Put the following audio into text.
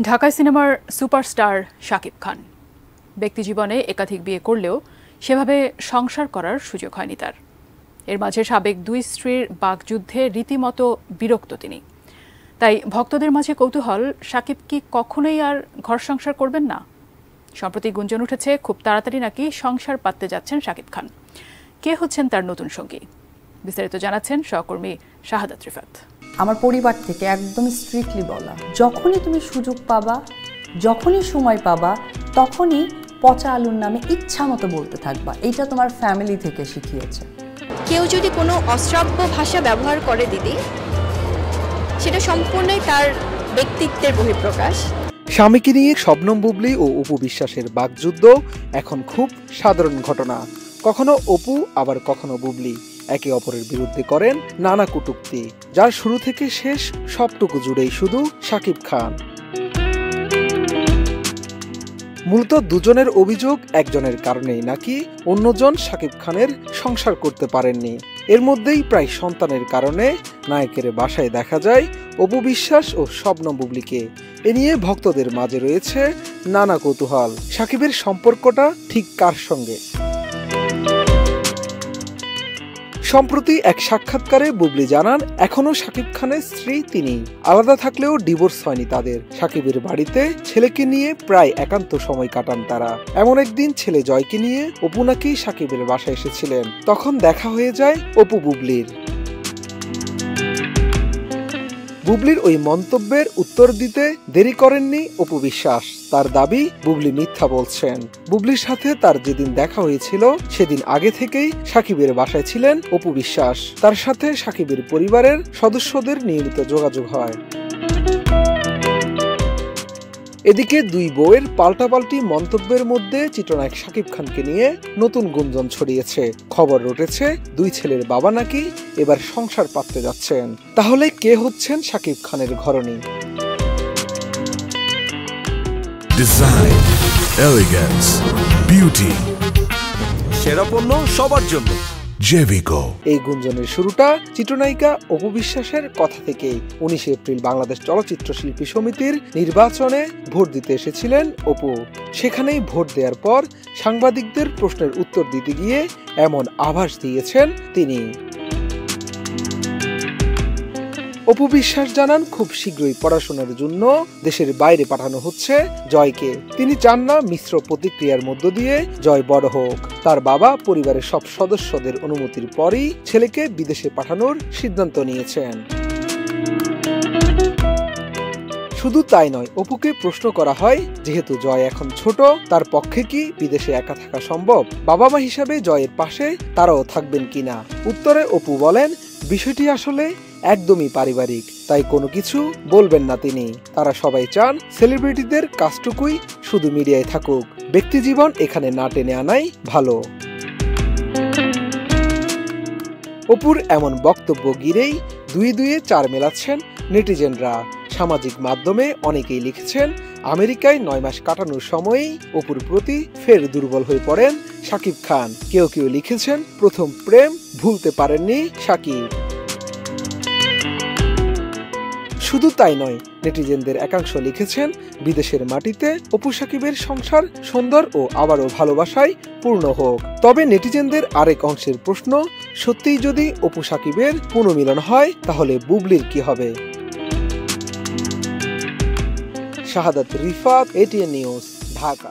ঢাকা সিনেমার সুপারস্টার শাকিব খান ব্যক্তিজীবনে একাধিক বিয়ে করলেও সেভাবে সংসার করার সুযোগ হয়নি তার। এর মাঝে সাবেক দুই স্ত্রীর বাকযুদ্ধে রীতিমতো বিরক্ত তিনি। তাই ভক্তদের মাঝে কৌতূহল, শাকিব কি কখনোই আর ঘর সংসার করবেন না? সম্প্রতি গুঞ্জন উঠেছে খুব তাড়াতাড়ি নাকি সংসার পাততে যাচ্ছেন শাকিব খান। কে হচ্ছেন তার নতুন সঙ্গী? বিস্তারিত জানাচ্ছেন সহকর্মী শাহাদাত রিফাত। আমার পরিবার থেকে একদম স্ট্রিক্টলি বলা, যখনই তুমি সুযোগ পাবা, যখনই সময় পাবা, তখনই পচা আলুর নামে ইচ্ছা মতো বলতে থাকবা। এইটা তোমার ফ্যামিলি থেকে শিখিয়েছে। কেউ যদি কোনো অশ্রাব্য ভাষা ব্যবহার করে দিদি, সেটা সম্পূর্ণই তার ব্যক্তিত্বের বহিঃপ্রকাশ। স্বামীকে নিয়ে শবনম বুবলি ও অপু বিশ্বাসের বাকযুদ্ধ এখন খুব সাধারণ ঘটনা। কখনো অপু আবার কখনো বুবলি একে অপরের বিরুদ্ধে করেন নানা কটূক্তি, যার শুরু থেকে শেষ সবটুকু জুড়েই শুধু শাকিব খান। মূলত দুজনের অভিযোগ একজনের কারণেই নাকি অন্যজন শাকিব খানের সংসার করতে পারেননি। এর মধ্যেই প্রায় সন্তানের কারণে নায়কের বাসায় দেখা যায় অপু বিশ্বাস ও শবনম বুবলিকে। এ নিয়ে ভক্তদের মাঝে রয়েছে নানা কৌতূহল, শাকিবের সম্পর্কটা ঠিক কার সঙ্গে? সম্প্রতি এক সাক্ষাৎকারে বুবলি জানান, এখনো শাকিব খানের স্ত্রী তিনি। আলাদা থাকলেও ডিভোর্স হয়নি তাদের। শাকিবের বাড়িতে ছেলেকে নিয়ে প্রায় একান্ত সময় কাটান তারা। এমন একদিন ছেলে জয়কে নিয়ে অপু নাকি শাকিবের বাসায় এসেছিলেন। তখন দেখা হয়ে যায় অপু বুবলির। বুবলির ওই মন্তব্যের উত্তর দিতে দেরি করেননি অপু বিশ্বাস। তার দাবি, বুবলি মিথ্যা বলছেন। বুবলির সাথে তার যেদিন দেখা হয়েছিল সেদিন আগে থেকেই শাকিবের বাসায় ছিলেন অপু বিশ্বাস। তার সাথে শাকিবের পরিবারের সদস্যদের নিয়মিত যোগাযোগ হয়। এদিকে দুই বউয়ের পাল্টাপাল্টি মন্তব্যের মধ্যে চিত্রনায়ক শাকিব খানকে নিয়ে নতুন গুঞ্জন ছড়িয়েছে। খবর রটেছে দুই ছেলের বাবা নাকি এবার সংসার পাততে যাচ্ছেন। তাহলে কে হচ্ছেন শাকিব খানের ঘরণী? ডিজাইন, এলিগেন্স, বিউটি, সেরা পণ্য সবার জন্য জেভিকো। এই গুঞ্জনের শুরুটা চিত্রনায়িকা অপু বিশ্বাসের কথা থেকেই। 19 এপ্রিল বাংলাদেশ চলচ্চিত্র শিল্পী সমিতির নির্বাচনে ভোট দিতে এসেছিলেন অপু। সেখানেই ভোট দেওয়ার পর সাংবাদিকদের প্রশ্নের উত্তর দিতে গিয়ে এমন আভাস দিয়েছেন তিনি। অপু বিশ্বাস জানান, খুব শীঘ্রই পড়াশোনার জন্য দেশের বাইরে পাঠানো হচ্ছে জয়কে। তিনি চান না মিশ্র প্রতিক্রিয়ার মধ্য দিয়ে জয় বড় হোক। তার বাবা পরিবারের সব সদস্যদের অনুমতির পরই ছেলেকে বিদেশে পাঠানোর সিদ্ধান্ত নিয়েছেন। শুধু তাই নয়, অপুকে প্রশ্ন করা হয়, যেহেতু জয় এখন ছোট, তার পক্ষে কি বিদেশে একা থাকা সম্ভব? বাবা মা হিসাবে জয়ের পাশে তারাও থাকবেন কিনা? উত্তরে অপু বলেন, বিষয়টি আসলে একদমই পারিবারিক, তাই কোনো কিছু বলবেন না তিনি। তারা সবাই চান সেলিব্রিটিদের কাজটুকুই শুধু মিডিয়ায় থাকুক, ব্যক্তিজীবন এখানে না টেনে আনাই ভালো। অপুর এমন বক্তব্য ঘিরেই দুয়ে দুয়ে চার মেলাচ্ছেন নেটিজেনরা। সামাজিক মাধ্যমে অনেকেই লিখেছেন, আমেরিকায় 9 মাস কাটানোর সময়েই অপুর প্রতি ফের দুর্বল হয়ে পড়েন শাকিব খান। কেউ কেউ লিখেছেন, প্রথম প্রেম ভুলতে পারেননি শাকিব। শুধু তাই নয়, নেটিজেনদের একাংশ লিখেছেন, বিদেশের মাটিতে অপু শাকিবের সংসার সুন্দর ও আবারও ভালোবাসায় পূর্ণ হোক। তবে নেটিজেনদের আরেক অংশের প্রশ্ন, সত্যিই যদি অপু শাকিবের পুনর্মিলন হয়, তাহলে বুবলির কি হবে? শাহাদাত রিফাত, এটিএন নিউজ, ঢাকা।